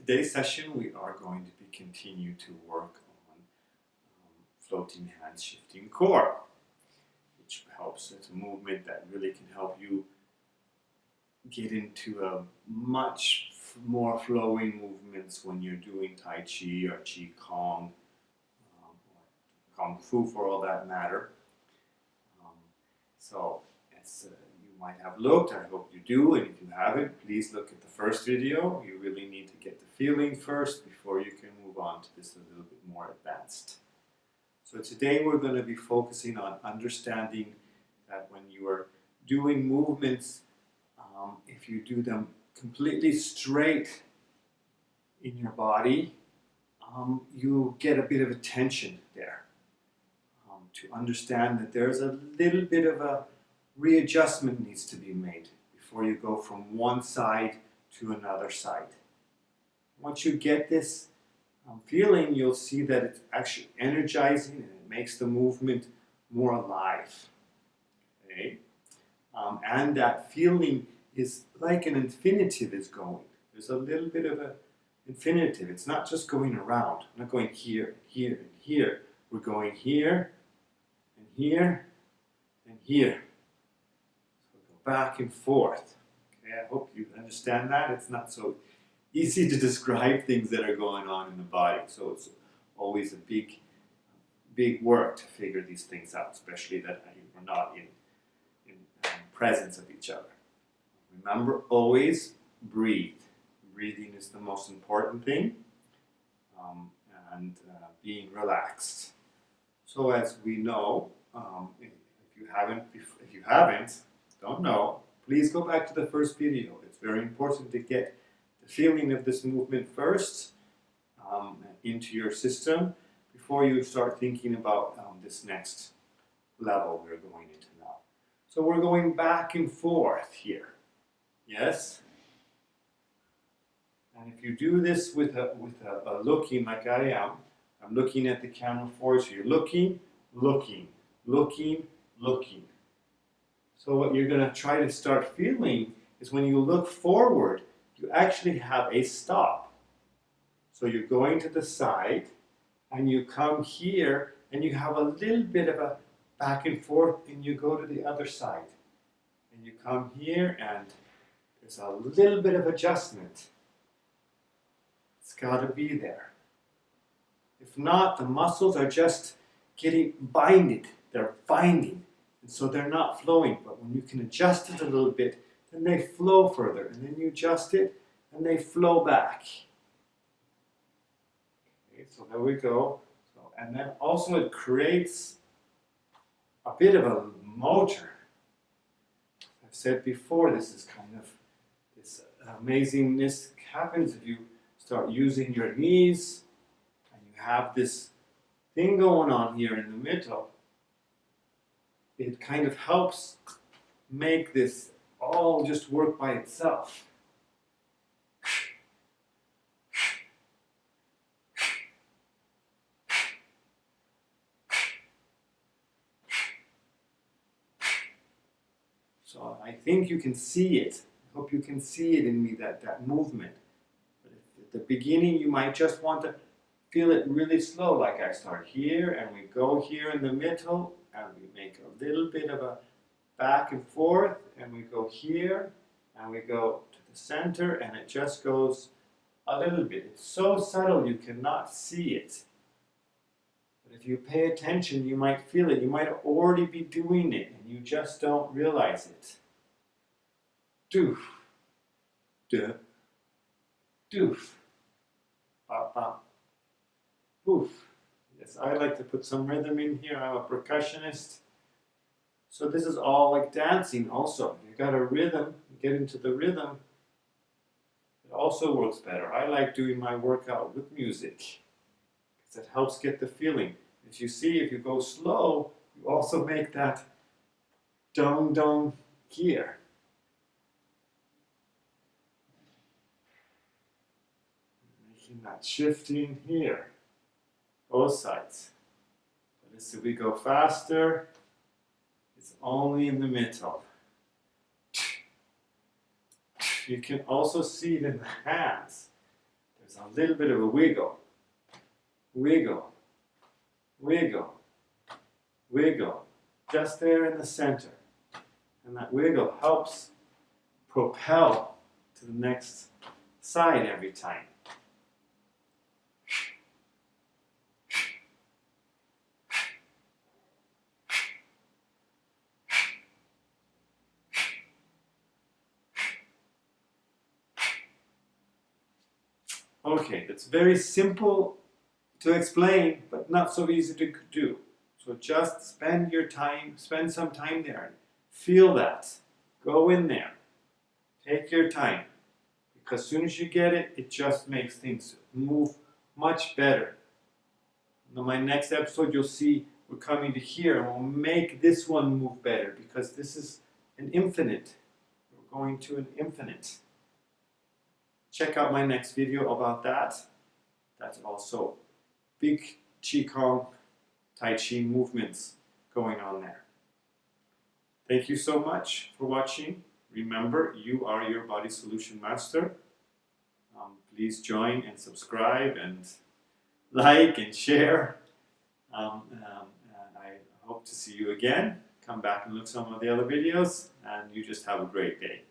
today's session we are going to continue to work on floating hands, shifting core, which helps. It's a movement that really can help you get into a much more flowing movements when you're doing Tai Chi or Qi Kong, or Kung Fu for all that matter. So as you might have looked, I hope you do, and if you haven't, please look at the first video. You really need to get the feeling first before you can move on to this a little bit more advanced. So today we're going to be focusing on understanding that when you are doing movements, if you do them completely straight in your body, you get a bit of a tension there. To understand that there's a little bit of a readjustment needs to be made before you go from one side to another side. Once you get this feeling, you'll see that it's actually energizing and it makes the movement more alive. Okay? And that feeling is like an infinitive is going. There's a little bit of an infinitive. It's not just going around. I'm not going here, here, and here. We're going here, and here, and here. So we go back and forth. Okay, I hope you understand that. It's not so easy to describe things that are going on in the body. So it's always a big work to figure these things out, especially that we're not in presence of each other. Remember, always breathe. Breathing is the most important thing, and being relaxed. So as we know, if you haven't, don't know, please go back to the first video. It's very important to get the feeling of this movement first into your system before you start thinking about this next level we're going into now. So we're going back and forth here. Yes? And if you do this with a looking like I am, I'm looking at the camera for you. So you're looking, looking, looking, looking. So what you're going to try to start feeling is when you look forward, you actually have a stop. So you're going to the side, and you come here, and you have a little bit of a back and forth, and you go to the other side. And you come here, and there's a little bit of adjustment. It's got to be there. If not, the muscles are just getting binded. They're binding. And so they're not flowing. But when you can adjust it a little bit, then they flow further. And then you adjust it, and they flow back. Okay, so there we go. So, and then also it creates a bit of a motor. I've said before, this is kind of this amazingness happens if you start using your knees and you have this thing going on here in the middle. It kind of helps make this all just work by itself. So I think you can see it. I hope you can see it in me, that movement. But at the beginning, you might just want to feel it really slow, like I start here, and we go here in the middle, and we make a little bit of a back and forth, and we go here, and we go to the center, and it just goes a little bit. It's so subtle you cannot see it. But if you pay attention, you might feel it. You might already be doing it, and you just don't realize it. Doof, duh, doof, bop, bop, poof. Yes, I like to put some rhythm in here. I'm a percussionist. So this is all like dancing also. You got a rhythm, you get into the rhythm. It also works better. I like doing my workout with music because it helps get the feeling. As you see, if you go slow, you also make that dong dong here. Making that shifting here. Both sides. But as we go faster, it's only in the middle. You can also see it in the hands. There's a little bit of a wiggle, wiggle, wiggle, wiggle, just there in the center. And that wiggle helps propel to the next side every time. Okay, it's very simple to explain, but not so easy to do. So just spend some time there. Feel that. Go in there. Take your time. Because as soon as you get it, it just makes things move much better. In my next episode, you'll see we're coming to here, and we'll make this one move better, because this is an infinite. We're going to an infinite. Check out my next video about that. That's also big qigong, tai chi movements going on there. Thank you so much for watching. Remember, you are your body solution master. Please join and subscribe and like and share. And I hope to see you again. Come back and look at some of the other videos, and you just have a great day.